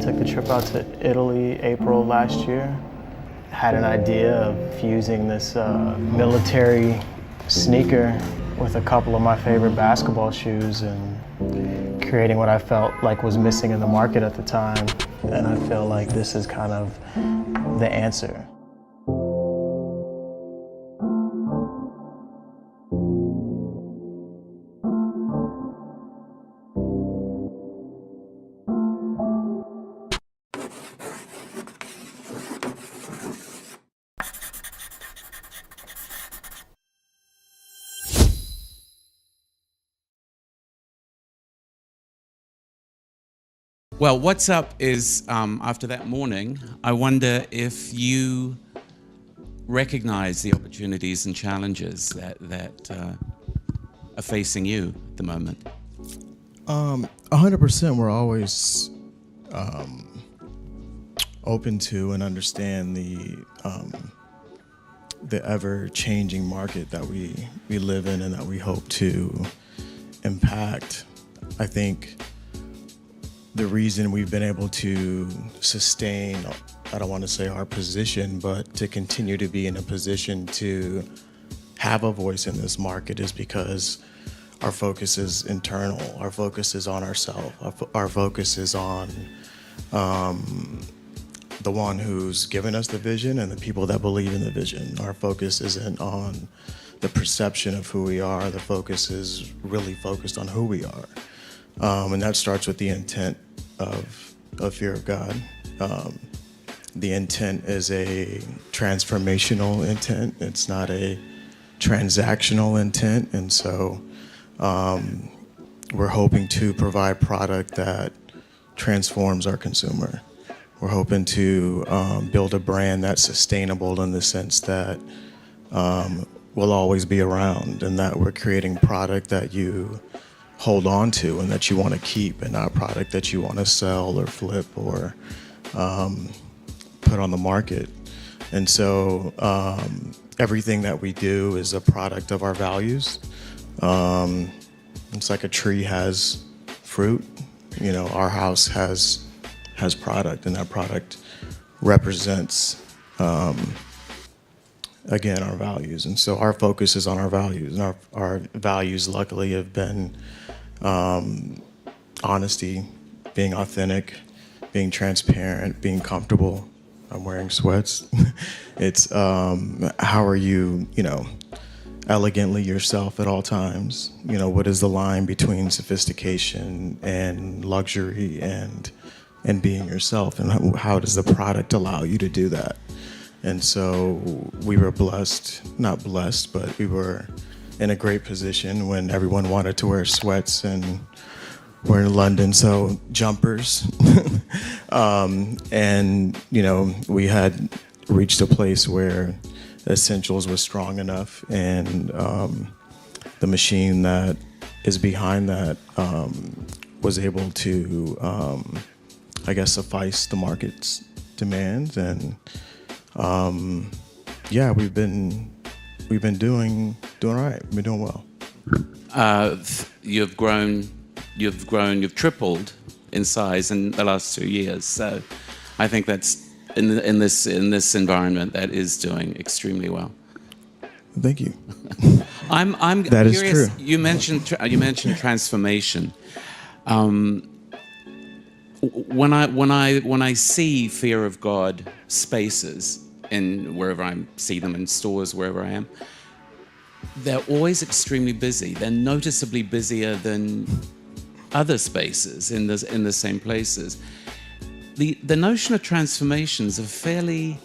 took a trip out to Italy April last year. Had an idea of fusing this military sneaker with a couple of my favorite basketball shoes and creating what I felt like was missing in the market at the time. And I feel like this is kind of the answer. Well, what's up is, after that morning, I wonder if you recognize the opportunities and challenges that are facing you at the moment. 100%. We're always open to and understand the ever-changing market that we live in and that we hope to impact. I think the reason we've been able to sustain, I don't want to say our position, but to continue to be in a position to have a voice in this market is because our focus is internal. Our focus is on ourselves. Our focus is on the one who's given us the vision and the people that believe in the vision. Our focus isn't on the perception of who we are. The focus is really focused on who we are. And that starts with the intent of fear of God. The intent is a transformational intent. It's not a transactional intent. And so we're hoping to provide product that transforms our consumer. We're hoping to build a brand that's sustainable in the sense that will always be around, and that we're creating product that you hold on to and that you want to keep, and not product that you want to sell or flip or put on the market. And so everything that we do is a product of our values. It's like a tree has fruit, you know, our house has product, and that product represents again our values. And so our focus is on our values, and our values luckily have been honesty, being authentic, being transparent, being comfortable. I'm wearing sweats. It's how are you, elegantly yourself at all times? What is the line between sophistication and luxury and being yourself, and how does the product allow you to do that? And so we were not blessed, but we were in a great position when everyone wanted to wear sweats, and we're in London, so jumpers. And, we had reached a place where Essentials was strong enough, and the machine that is behind that was able to, suffice the market's demands. And we've been doing all right. We've been doing well. You've tripled in size in the last 2 years. So I think that's in this environment that is doing extremely well. Thank you. I'm that curious. Is true. You mentioned transformation. When I see fear of God spaces in wherever I see them in stores, wherever I am, they're always extremely busy. They're noticeably busier than other spaces in the same places. The notion of transformation is a fairly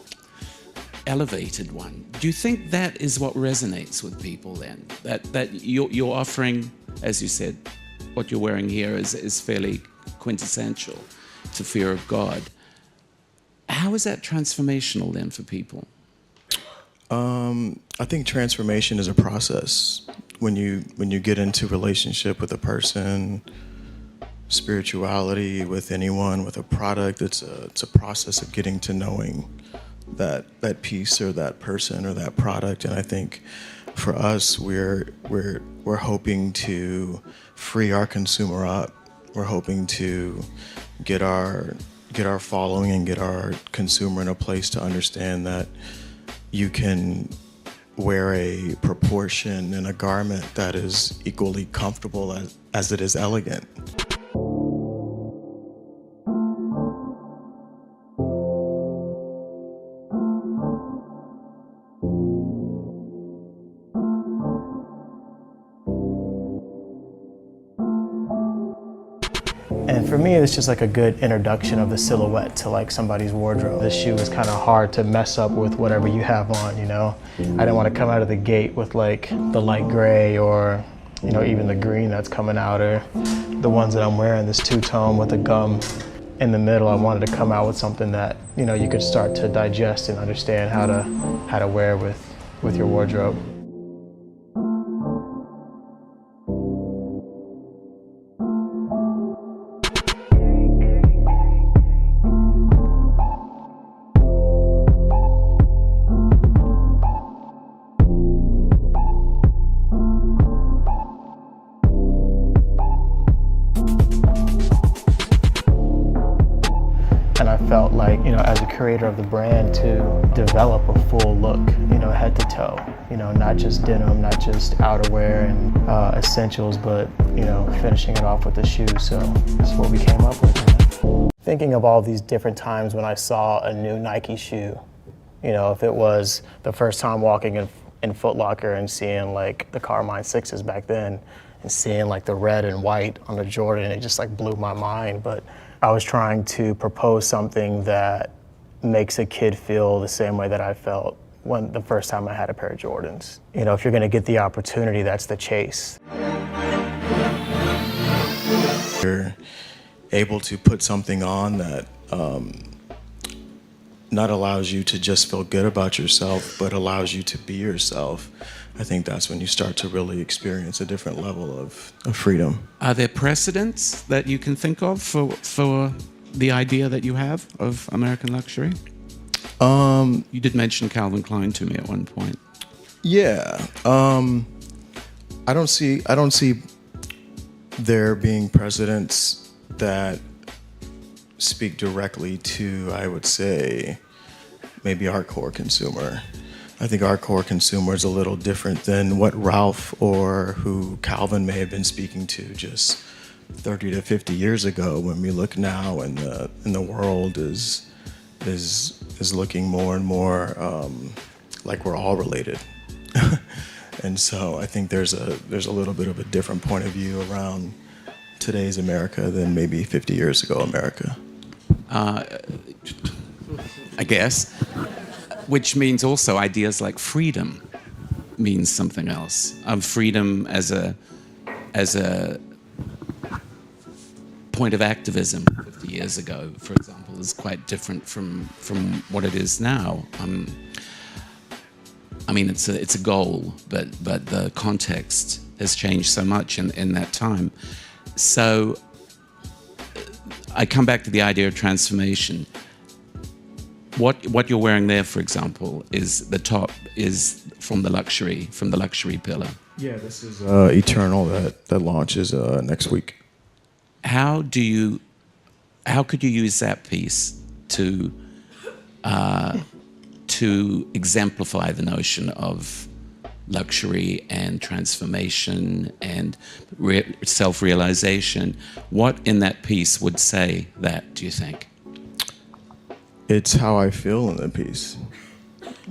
elevated one. Do you think that is what resonates with people then? That you're offering, as you said, what you're wearing here is fairly quintessential to fear of God. How is that transformational then for people? I think transformation is a process. When you get into relationship with a person, spirituality, with anyone, with a product, it's a process of getting to knowing that piece or that person or that product. And I think for us, we're hoping to free our consumer up. We're hoping to get our get our following and get our consumer in a place to understand that you can wear a proportion in a garment that is equally comfortable as it is elegant. And for me, it's just like a good introduction of the silhouette to like somebody's wardrobe. This shoe is kind of hard to mess up with whatever you have on, you know? I didn't want to come out of the gate with like the light gray or, you know, even the green that's coming out, or the ones that I'm wearing, this two-tone with the gum in the middle. I wanted to come out with something that, you know, you could start to digest and understand how to wear with your wardrobe. And I felt like, you know, as a creator of the brand, to develop a full look, you know, head to toe, you know, not just denim, not just outerwear and essentials, but, you know, finishing it off with the shoe. So that's what we came up with. Thinking of all these different times when I saw a new Nike shoe, you know, if it was the first time walking in Foot Locker and seeing like the Carmine 6s back then and seeing like the red and white on the Jordan, it just like blew my mind. But I was trying to propose something that makes a kid feel the same way that I felt when the first time I had a pair of Jordans. You know, if you're gonna get the opportunity, that's the chase. You're able to put something on that not allows you to just feel good about yourself, but allows you to be yourself. I think that's when you start to really experience a different level of freedom. Are there precedents that you can think of for the idea that you have of American luxury? You did mention Calvin Klein to me at one point. Yeah, I don't see there being precedents that speak directly to, I would say, maybe our core consumer. I think our core consumer is a little different than what Ralph or who Calvin may have been speaking to just 30 to 50 years ago. When we look now, and the world is looking more and more like we're all related. And so I think there's a little bit of a different point of view around today's America than maybe 50 years ago America. I guess. Which means also ideas like freedom means something else. Freedom as a point of activism 50 years ago, for example, is quite different from what it is now. I mean, it's a goal, but the context has changed so much in that time. So I come back to the idea of transformation. What you're wearing there, for example, is the top is from the luxury pillar. Yeah, this is Eternal that launches next week. How could you use that piece to exemplify the notion of luxury and transformation and self-realization? What in that piece would say that, do you think? It's how I feel in the piece.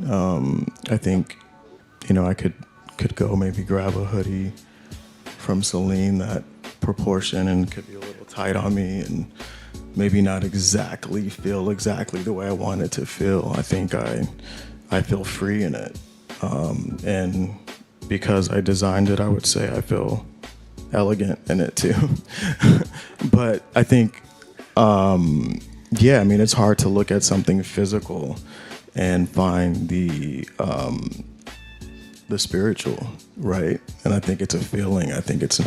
I think, you know, I could go maybe grab a hoodie from Celine, that proportion, and could be a little tight on me and maybe not exactly feel exactly the way I want it to feel. I think I feel free in it. And because I designed it, I would say I feel elegant in it too. But I think, yeah, I mean, it's hard to look at something physical and find the spiritual, right? And I think it's a feeling. I think it's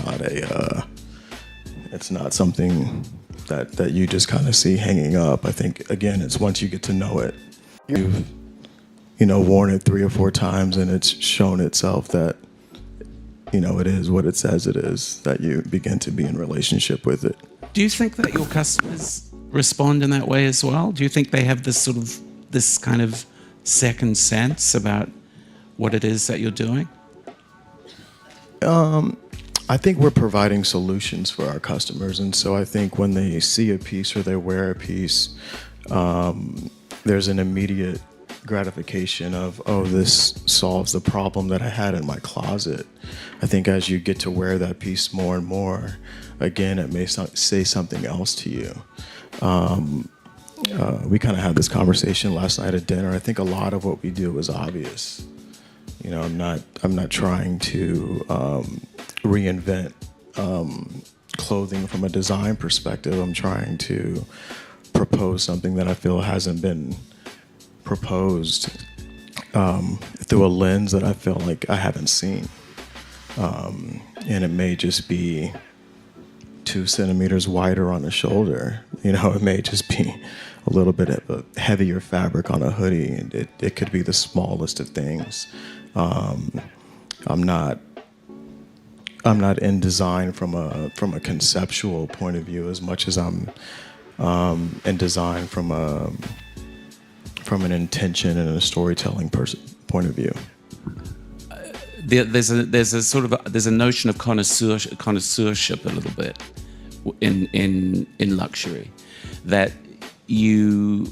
not something that you just kind of see hanging up. I think, again, it's once you get to know it. You've, you know, worn it 3 or 4 times and it's shown itself that, you know, it is what it says it is, that you begin to be in relationship with it. Do you think that your customers respond in that way as well? Do you think they have this kind of second sense about what it is that you're doing? I think we're providing solutions for our customers, and so I think when they see a piece or they wear a piece, there's an immediate gratification of, oh, this solves the problem that I had in my closet. I think as you get to wear that piece more and more, again, it may say something else to you. We kind of had this conversation last night at dinner. I think a lot of what we do is obvious. You know, I'm not trying to reinvent clothing from a design perspective. I'm trying to propose something that I feel hasn't been proposed through a lens that I feel like I haven't seen. And it may just be 2 centimeters wider on the shoulder. You know, it may just be a little bit of a heavier fabric on a hoodie. It could be the smallest of things. I'm not in design from a conceptual point of view as much as I'm in design from an intention and a storytelling point of view. There's a notion of connoisseurship a little bit in luxury, that you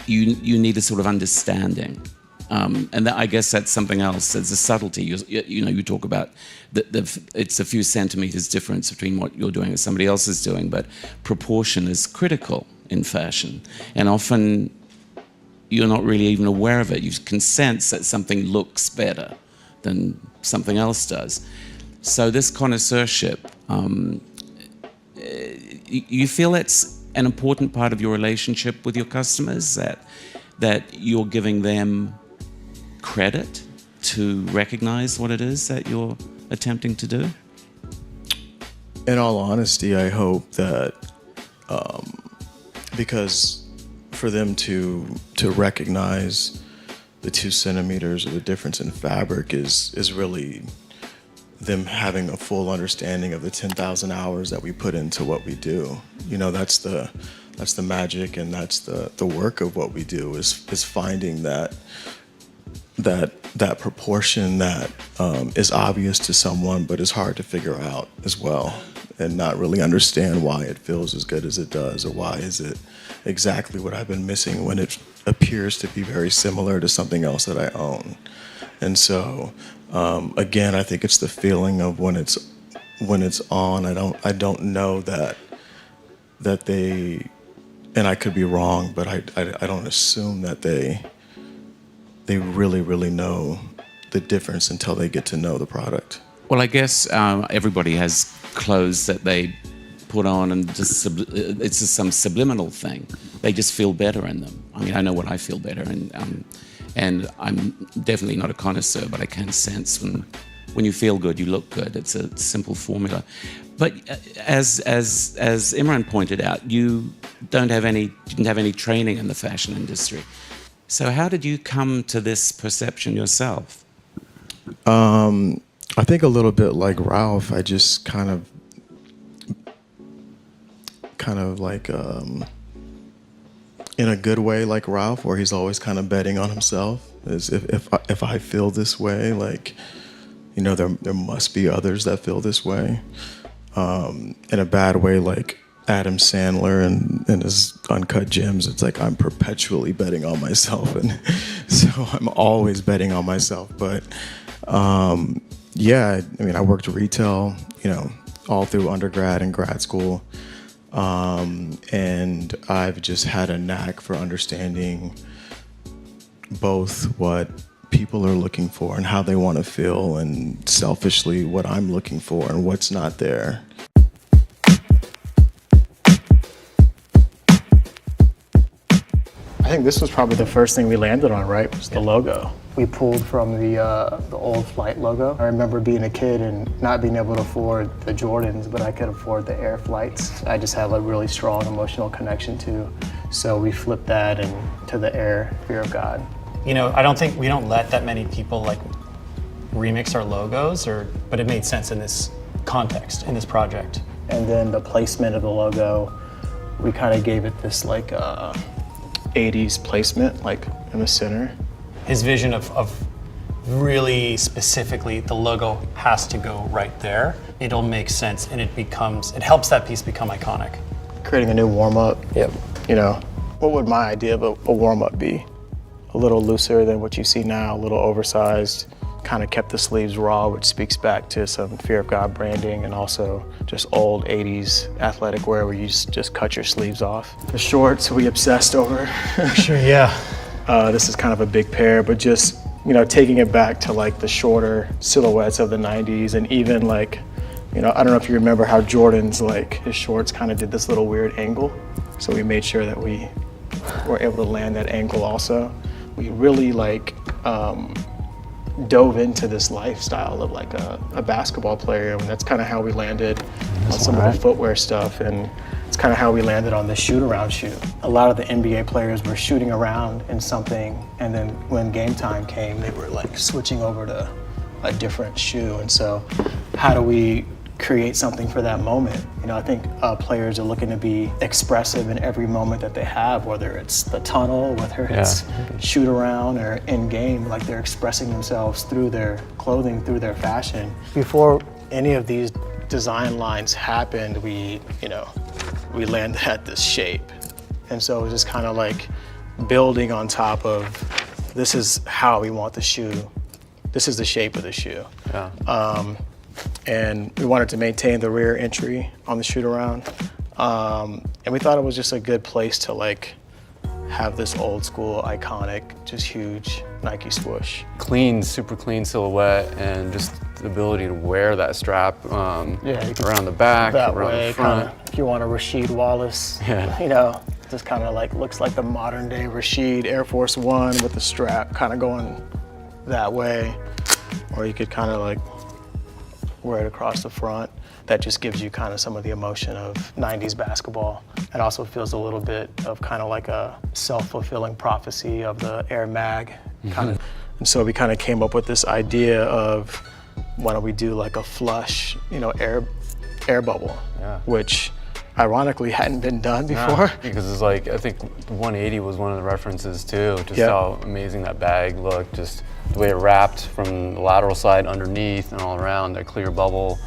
need a sort of understanding. And I guess that's something else. There's a subtlety. You talk about it's a few centimeters difference between what you're doing and somebody else is doing, but proportion is critical in fashion. And often you're not really even aware of it. You can sense that something looks better than something else does. So this connoisseurship, you feel it's an important part of your relationship with your customers, that you're giving them credit to recognize what it is that you're attempting to do? In all honesty, I hope that because for them to recognize the 2 centimeters or the difference in fabric is really them having a full understanding of the 10,000 hours that we put into what we do. You know, that's the magic, and that's the work of what we do is finding that proportion that is obvious to someone but is hard to figure out as well, and not really understand why it feels as good as it does, or why is it exactly what I've been missing when it appears to be very similar to something else that I own. And so again, I think it's the feeling of when it's on. I don't know that they, and I could be wrong, but I don't assume that they really know the difference until they get to know the product. Well, I guess everybody has clothes that they put on, and it's just some subliminal thing. They just feel better in them. I mean, I know what I feel better, and I'm definitely not a connoisseur, but I can sense when you feel good, you look good. It's a simple formula. But as Imran pointed out, you didn't have any training in the fashion industry. So how did you come to this perception yourself? I think a little bit like Ralph. I just kind of like in a good way, like Ralph, where he's always kind of betting on himself. As if I feel this way, like, you know, there must be others that feel this way. In a bad way, like Adam Sandler and his Uncut Gems. It's like I'm perpetually betting on myself, and so I'm always betting on myself. But yeah, I mean, I worked retail, you know, all through undergrad and grad school. And I've just had a knack for understanding both what people are looking for and how they want to feel, and selfishly what I'm looking for and what's not there. I think this was probably the first thing we landed on, right? Was the logo. We pulled from the old Flight logo. I remember being a kid and not being able to afford the Jordans, but I could afford the Air Flights. I just had a really strong emotional connection to. So we flipped that into the Air, Fear of God. You know, I don't think we don't let that many people like remix our logos, but it made sense in this context, in this project. And then the placement of the logo we kind of gave it this like 80s placement, like in the center. His vision of really specifically, the logo has to go right there. It'll make sense, and it helps that piece become iconic. Creating a new warm-up. Yep. You know, what would my idea of a warm-up be? A little looser than what you see now, a little oversized, kind of kept the sleeves raw, which speaks back to some Fear of God branding and also just old 80s athletic wear where you just cut your sleeves off. The shorts we obsessed over. Sure, yeah. This is kind of a big pair, but just, you know, taking it back to like the shorter silhouettes of the 90s, and even like, you know, I don't know if you remember how Jordan's like, his shorts kind of did this little weird angle. So we made sure that we were able to land that angle also. We really like dove into this lifestyle of like a basketball player, and that's kind of how we landed on some of the footwear stuff, and it's kind of how we landed on this shoot-around shoe. A lot of the NBA players were shooting around in something, and then when game time came, they were like switching over to a different shoe. And so how do we create something for that moment? You know, I think players are looking to be expressive in every moment that they have, whether it's the tunnel, whether it's shoot around or in game, like they're expressing themselves through their clothing, through their fashion. Before any of these design lines happened, we landed at this shape. And so it was just kind of like building on top of, this is how we want the shoe. This is the shape of the shoe. Yeah. And we wanted to maintain the rear entry on the shoot around. And we thought it was just a good place to like have this old school, iconic, just huge Nike swoosh. Clean, super clean silhouette, and just the ability to wear that strap around the back, that around way, the front. Kinda, if you want a Rasheed Wallace, you know, just kind of like looks like the modern day Rasheed Air Force One with the strap kind of going that way. Or you could kind of like wear it across the front. That just gives you kind of some of the emotion of 90s basketball. It also feels a little bit of kind of like a self-fulfilling prophecy of the Air Mag kind of. And so we kind of came up with this idea of, why don't we do like a flush, you know, air bubble, which ironically hadn't been done before. Because it's like, I think 180 was one of the references too, just how amazing that bag looked, just the way it wrapped from the lateral side underneath and all around, that clear bubble.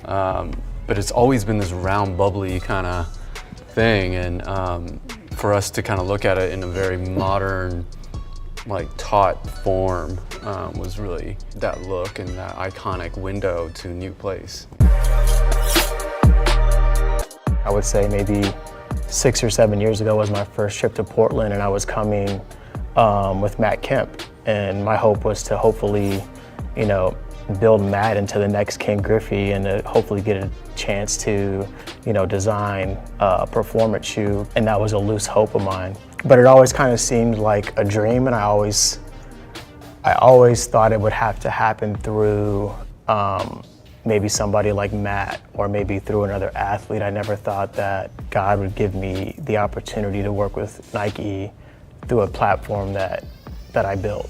But it's always been this round, bubbly kind of thing, and for us to kind of look at it in a very modern, like taut form was really that look and that iconic window to a new place. I would say maybe 6 or 7 years ago was my first trip to Portland, and I was coming with Matt Kemp. And my hope was to hopefully, you know, build Matt into the next Ken Griffey, and to hopefully get a chance to, you know, design a performance shoe. And that was a loose hope of mine. But it always kind of seemed like a dream, and I always thought it would have to happen through maybe somebody like Matt, or maybe through another athlete. I never thought that God would give me the opportunity to work with Nike through a platform that I built.